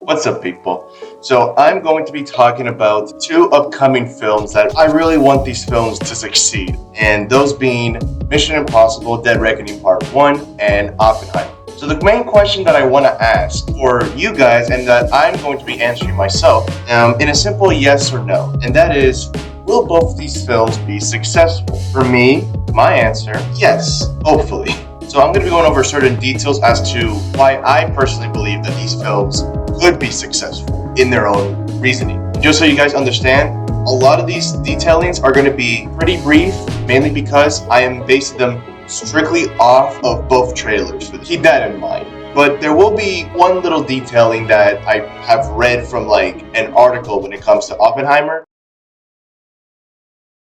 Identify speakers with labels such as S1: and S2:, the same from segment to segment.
S1: What's up, people? So I'm going to be talking about two upcoming films that I really want these films to succeed, and those being Mission Impossible: Dead Reckoning Part 1 and Oppenheimer. So the main question that I want to ask for you guys, and that I'm going to be answering myself, in a simple yes or no, and that is, will both of these films be successful? For me, my answer, yes, hopefully. So I'm going to be going over certain details as to why I personally believe that these films could be successful in their own reasoning. Just so you guys understand, a lot of these detailings are going to be pretty brief, mainly because I am basing them strictly off of both trailers. So keep that in mind. But there will be one little detailing that I have read from like an article when it comes to Oppenheimer.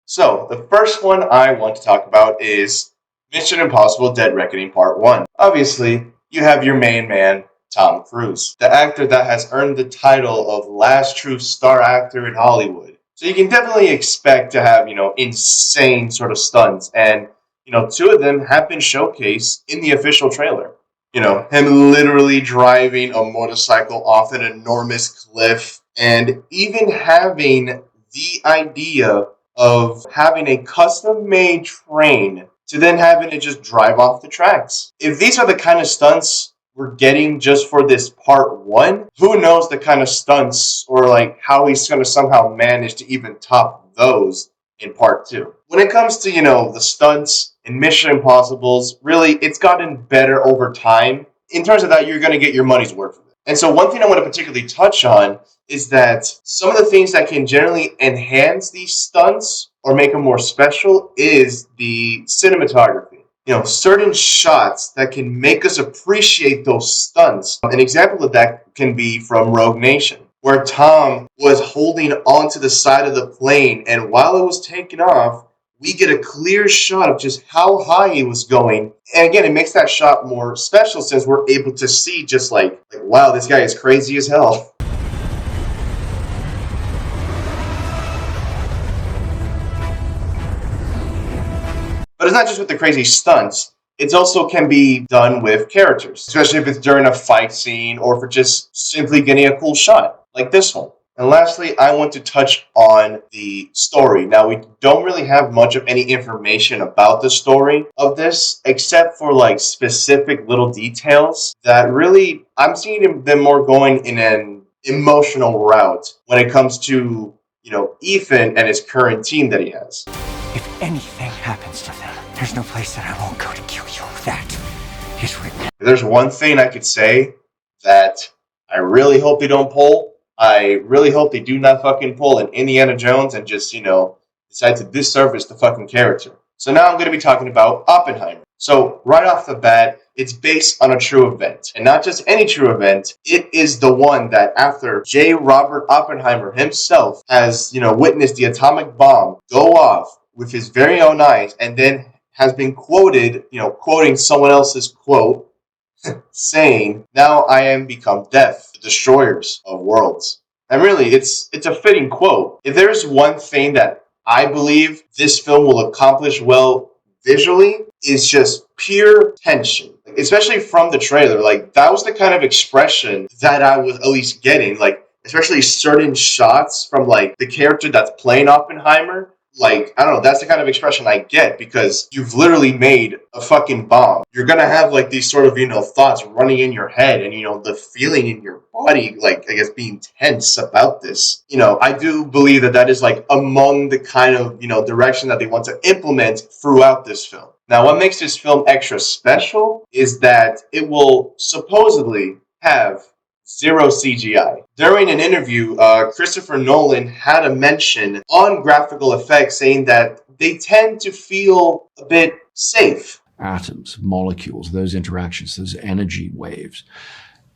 S1: So the first one I want to talk about is Mission Impossible: Dead Reckoning Part 1. Obviously, you have your main man, Tom Cruise, the actor that has earned the title of last true star actor in Hollywood. So you can definitely expect to have, insane sort of stunts. And, two of them have been showcased in the official trailer. Him literally driving a motorcycle off an enormous cliff, and even having the idea of having a custom-made train to then having it just drive off the tracks. If these are the kind of stunts we're getting just for this part 1, who knows the kind of stunts or like how he's going to somehow manage to even top those in part 2. When it comes to, the stunts in Mission Impossibles, really, it's gotten better over time. In terms of that, you're going to get your money's worth of it. And so one thing I want to particularly touch on is that some of the things that can generally enhance these stunts or make them more special is the cinematography. Certain shots that can make us appreciate those stunts. An example of that can be from Rogue Nation, where Tom was holding onto the side of the plane, and while it was taking off, we get a clear shot of just how high he was going. And again, it makes that shot more special since we're able to see just like wow, this guy is crazy as hell. But it's not just with the crazy stunts. It also can be done with characters, especially if it's during a fight scene or for just simply getting a cool shot, like this one. And lastly, I want to touch on the story. Now, we don't really have much of any information about the story of this, except for like specific little details that really, I'm seeing them more going in an emotional route when it comes to, Ethan and his current team that he has.
S2: If anything happens to them, there's no place that I won't go to kill you. That is written.
S1: If there's one thing I could say that I really hope they don't pull, I really hope they do not fucking pull an Indiana Jones and just, decide to disservice the fucking character. So now I'm going to be talking about Oppenheimer. So right off the bat, it's based on a true event. And not just any true event, it is the one that after J. Robert Oppenheimer himself has, witnessed the atomic bomb go off with his very own eyes, and then has been quoted, quoting someone else's quote, saying, "Now I am become death, the destroyers of worlds." And really, it's a fitting quote. If there's one thing that I believe this film will accomplish well visually, is just pure tension. Especially from the trailer. Like, that was the kind of expression that I was at least getting. Like, especially certain shots from, like, the character that's playing Oppenheimer. Like, I don't know, that's the kind of expression I get because you've literally made a fucking bomb. You're gonna have, like, these sort of, thoughts running in your head and, the feeling in your body, like, I guess, being tense about this. I do believe that is, like, among the kind of, direction that they want to implement throughout this film. Now, what makes this film extra special is that it will supposedly have zero CGI. During an interview, Christopher Nolan had a mention on graphical effects saying that they tend to feel a bit safe.
S3: Atoms, molecules, those interactions, those energy waves.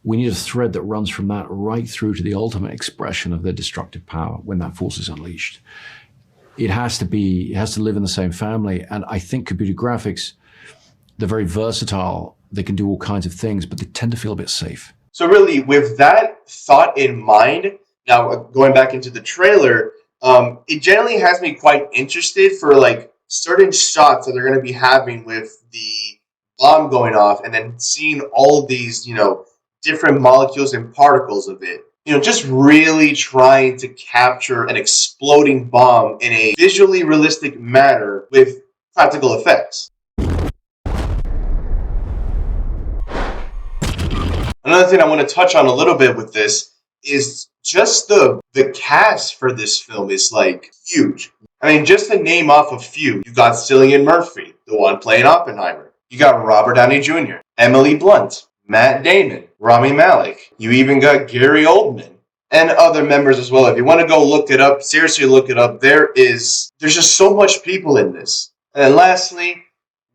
S3: We need a thread that runs from that right through to the ultimate expression of their destructive power when that force is unleashed. It has to live in the same family. And I think computer graphics, they're very versatile. They can do all kinds of things, but they tend to feel a bit safe.
S1: So really, with that thought in mind, now going back into the trailer, it generally has me quite interested for like certain shots that they're going to be having with the bomb going off and then seeing all of these, different molecules and particles of it just really trying to capture an exploding bomb in a visually realistic manner with practical effects. Another thing I want to touch on a little bit with this is just the cast for this film is like huge. I mean, just to name off a few, you got Cillian Murphy, the one playing Oppenheimer. You got Robert Downey Jr., Emily Blunt, Matt Damon, Rami Malek. You even got Gary Oldman and other members as well. If you want to go look it up, seriously look it up. There's just so much people in this. And then lastly,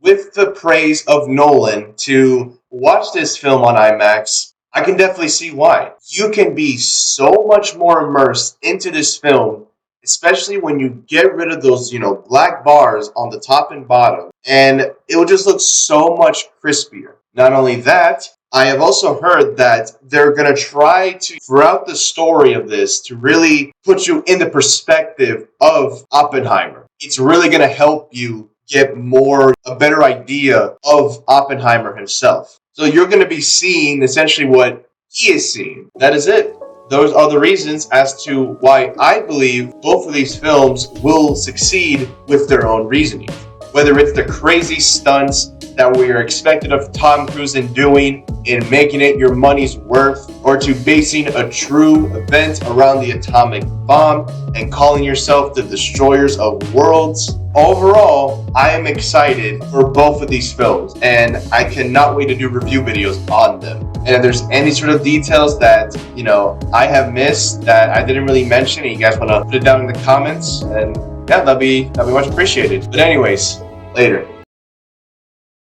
S1: with the praise of Nolan, to watch this film on IMAX, I can definitely see why. You can be so much more immersed into this film, especially when you get rid of those, black bars on the top and bottom, and it will just look so much crispier. Not only that, I have also heard that they're going to try to, throughout the story of this, to really put you in the perspective of Oppenheimer. It's really going to help you get a better idea of Oppenheimer himself. So you're going to be seeing essentially what he is seeing. That is it. Those are the reasons as to why I believe both of these films will succeed with their own reasoning. Whether it's the crazy stunts that we are expected of Tom Cruise in doing in making it your money's worth, or to basing a true event around the atomic bomb and calling yourself the destroyers of worlds. Overall, I am excited for both of these films, and I cannot wait to do review videos on them. And if there's any sort of details that, I have missed that I didn't really mention, and you guys want to put it down in the comments, and yeah, that'd be much appreciated. But anyways, later.